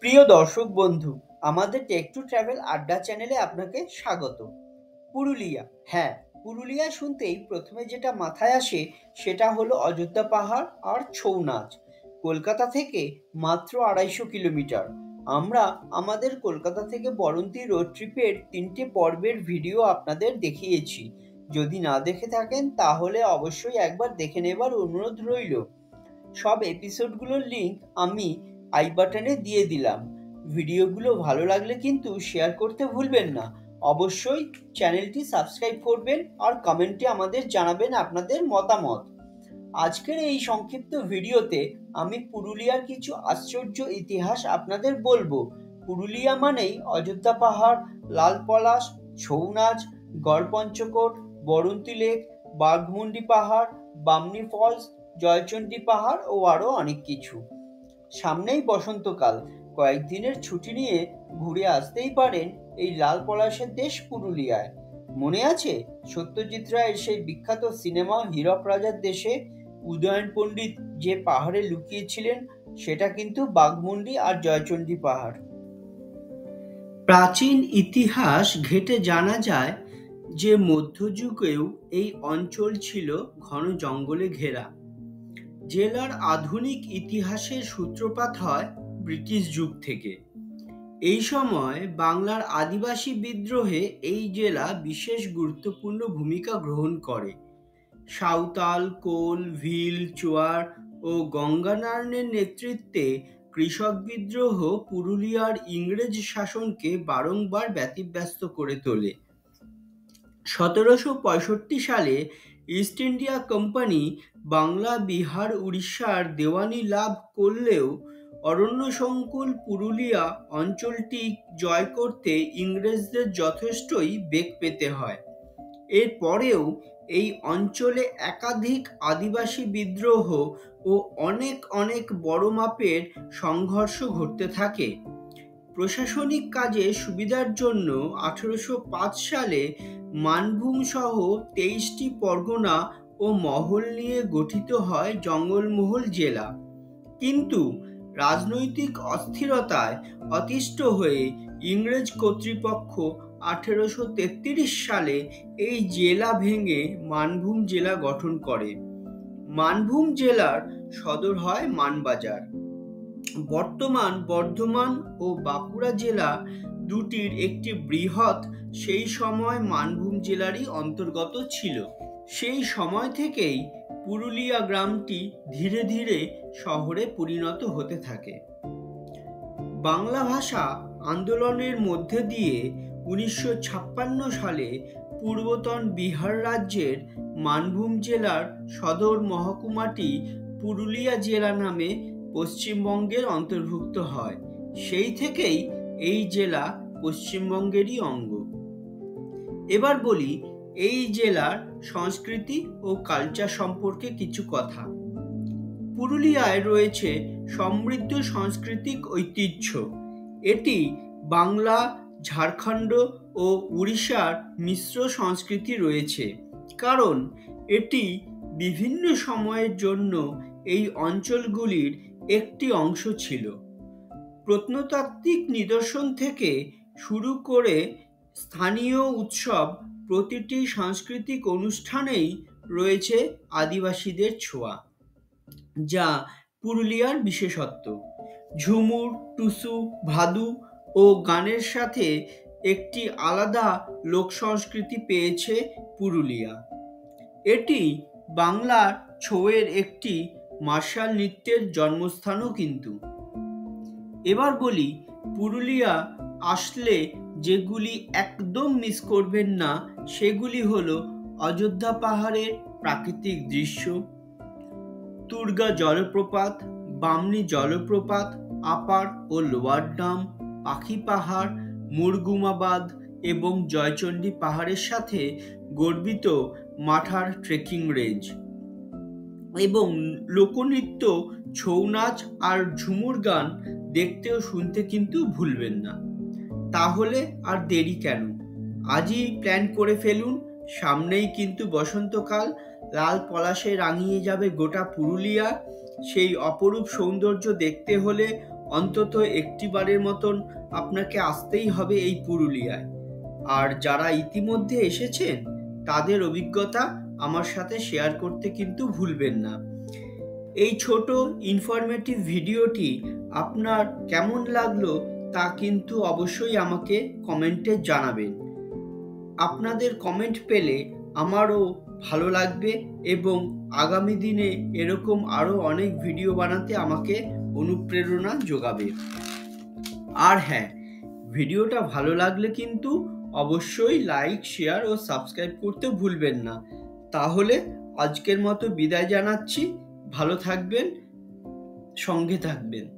প্রিয় দর্শক বন্ধু, আমাদের টেক টু ট্রাভেল আড্ডা চ্যানেলে আপনাকে স্বাগত। পুরুলিয়া, হ্যাঁ, পুরুলিয়া শুনতেই প্রথমে যেটা মাথায় আসে সেটা হলো অযোধ্যা পাহাড় আর ছৌ নাচ। কলকাতা থেকে মাত্র 250 কিলোমিটার। আমরা আমাদের কলকাতা থেকে বরন্তি রোড ট্রিপের 3টে পর্বের ভিডিও আপনাদের দেখিয়েছি। যদি না দেখে থাকেন তাহলে অবশ্যই একবার দেখে নেবার অনুরোধ রইল। সব এপিসোডগুলোর লিংক আমি আই বাটনে দিয়ে দিলাম। ভিডিওগুলো ভালো লাগলে কিন্তু শেয়ার করতে ভুলবেন না। অবশ্যই চ্যানেলটি সাবস্ক্রাইব করবেন আর কমেন্টে আমাদের জানাবেন আপনাদের মতামত। আজকের এই সংক্ষিপ্ত ভিডিওতে আমি পুরুলিয়ার কিছু আশ্চর্য ইতিহাস আপনাদের বলবো। পুরুলিয়া মানেই অযোধ্যা পাহাড়, লাল পলাশ, ছৌ নাচ, গড়পঞ্চকোট, বরন্তি লেক, বাঘমুন্ডি পাহাড়, বামনি ফলস, জয়চণ্ডী পাহাড় ও আরও অনেক কিছু। সামনেই বসন্তকাল, কয়েকদিনের ছুটি নিয়ে ঘুরে আসতেই পারেন এই লাল পলাশের দেশ পুরুলিয়ায়। মনে আছে সত্যজিৎ রায়ের সেই বিখ্যাত সিনেমা হীরক রাজার দেশে উদয়ন পণ্ডিত যে পাহাড়ে লুকিয়েছিলেন, সেটা কিন্তু বাঘমুন্ডি আর জয়চণ্ডী পাহাড়। প্রাচীন ইতিহাস ঘেঁটে জানা যায় যে মধ্যযুগেও এই অঞ্চল ছিল ঘন জঙ্গলে ঘেরা। জেলার আধুনিক ইতিহাসের সূত্রপাত হয় ব্রিটিশ যুগ থেকে। এই সময় বাংলার আদিবাসী বিদ্রোহে এই জেলা বিশেষ গুরুত্বপূর্ণ ভূমিকা গ্রহণ করে। সাঁওতাল, কোল, ভিল, চোয়ার ও গঙ্গানারায়ণের নেতৃত্বে কৃষক বিদ্রোহ পুরুলিয়ার ইংরেজ শাসনকে বারংবার ব্যতিব্যস্ত করে তোলে। 1765 সালে east India company Bangla, Bihar, উড়িষ্যার দেওয়ানি লাভ করলেও অরণ্যসংকুল পুরুলিয়া অঞ্চলটি জয় করতে ইংরেজদের যথেষ্টই বেগ পেতে হয়। এরপরেও এই অঞ্চলে একাধিক আদিবাসী বিদ্রোহ ও অনেক বড় মাপের সংঘর্ষ ঘটতে থাকে। প্রশাসনিক কাজে সুবিধার জন্য 1805 সালে মানভূম সহ 23টি পরগনা ও মহল নিয়ে গঠিত হয় জঙ্গলমহল জেলা। কিন্তু রাজনৈতিক অস্থিরতায় অতিষ্ঠ হয়ে ইংরেজ কর্তৃপক্ষ 1833 সালে এই জেলা ভেঙে মানভূম জেলা গঠন করে। মানভূম জেলার সদর হয় মানবাজার। বর্তমান বর্ধমান ও বাঁকুড়া জেলা দুটির একটি বৃহৎ সেই সময় মানভূম জেলারই অন্তর্গত ছিল। সেই সময় থেকেই পুরুলিয়া গ্রামটি ধীরে ধীরে শহরে পরিণত হতে থাকে। বাংলা ভাষা আন্দোলনের মধ্যে দিয়ে 1956 সালে পূর্বতন বিহার রাজ্যের মানভূম জেলার সদর মহকুমাটি পুরুলিয়া জেলা নামে পশ্চিমবঙ্গের অন্তর্ভুক্ত হয়। সেই থেকেই এই জেলা পশ্চিমবঙ্গেরই অঙ্গ। এবার বলি এই জেলার সংস্কৃতি ও কালচার সম্পর্কে কিছু কথা। পুরুলিয়ায় রয়েছে সমৃদ্ধ সাংস্কৃতিক ঐতিহ্য। এটি বাংলা, ঝাড়খণ্ড ও উড়িষ্যার মিশ্র সংস্কৃতি রয়েছে, কারণ এটি বিভিন্ন সময়ের জন্য এই অঞ্চলগুলির একটি অংশ ছিল। প্রত্নতাত্ত্বিক নিদর্শন থেকে শুরু করে স্থানীয় উৎসব, প্রতিটি সাংস্কৃতিক অনুষ্ঠানেই রয়েছে আদিবাসীদের ছোঁয়া, যা পুরুলিয়ার বিশেষত্ব। ঝুমুর, টুসু, ভাদু ও গানের সাথে একটি আলাদা লোক সংস্কৃতি পেয়েছে পুরুলিয়া। এটি বাংলার ছৌয়ের একটি মার্শাল নৃত্যের জন্মস্থানও কিন্তু। এবার বলি পুরুলিয়া আসলে যেগুলি একদম মিস করবেন না সেগুলি হলো অযোধ্যা পাহাড়ের প্রাকৃতিক দৃশ্য, তুর্গা জলপ্রপাত, বামনি জলপ্রপাত, আপার ও লোয়ার ডাম, পাখি পাহাড়, মুরগুমাবাদ এবং জয়চণ্ডী পাহাড়ের সাথে গর্বিত মাঠার ট্রেকিং রেঞ্জ, এবং লোকনৃত্য, ছৌ নাচ আর ঝুমুর গান দেখতে ও শুনতে কিন্তু ভুলবেন না। তাহলে আর দেরি কেন, আজই প্ল্যান করে ফেলুন। সামনেই কিন্তু বসন্তকাল, লাল পলাশে রাঙিয়ে যাবে গোটা পুরুলিয়া। সেই অপরূপ সৌন্দর্য দেখতে হলে অন্তত একটি বারের মতন আপনাকে আসতেই হবে এই পুরুলিয়ায়। আর যারা ইতিমধ্যে এসেছেন তাদের অভিজ্ঞতা আমার সাথে শেয়ার করতে কিন্তু ভুলবেন না। এই ছোট ইনফরমেটিভ ভিডিওটি আপনার কেমন লাগলো তা কিন্তু অবশ্যই আমাকে কমেন্টে জানাবেন। আপনাদের কমেন্ট পেলে আমারও ভালো লাগবে এবং আগামী দিনে এরকম আরও অনেক ভিডিও বানাতে আমাকে অনুপ্রেরণা যোগাবে। আর হ্যাঁ, ভিডিওটা ভালো লাগলে কিন্তু অবশ্যই লাইক, শেয়ার ও সাবস্ক্রাইব করতে ভুলবেন না। তাহলে আজকের মতো বিদায় জানাচ্ছি। ভালো থাকবেন, সঙ্গে থাকবেন।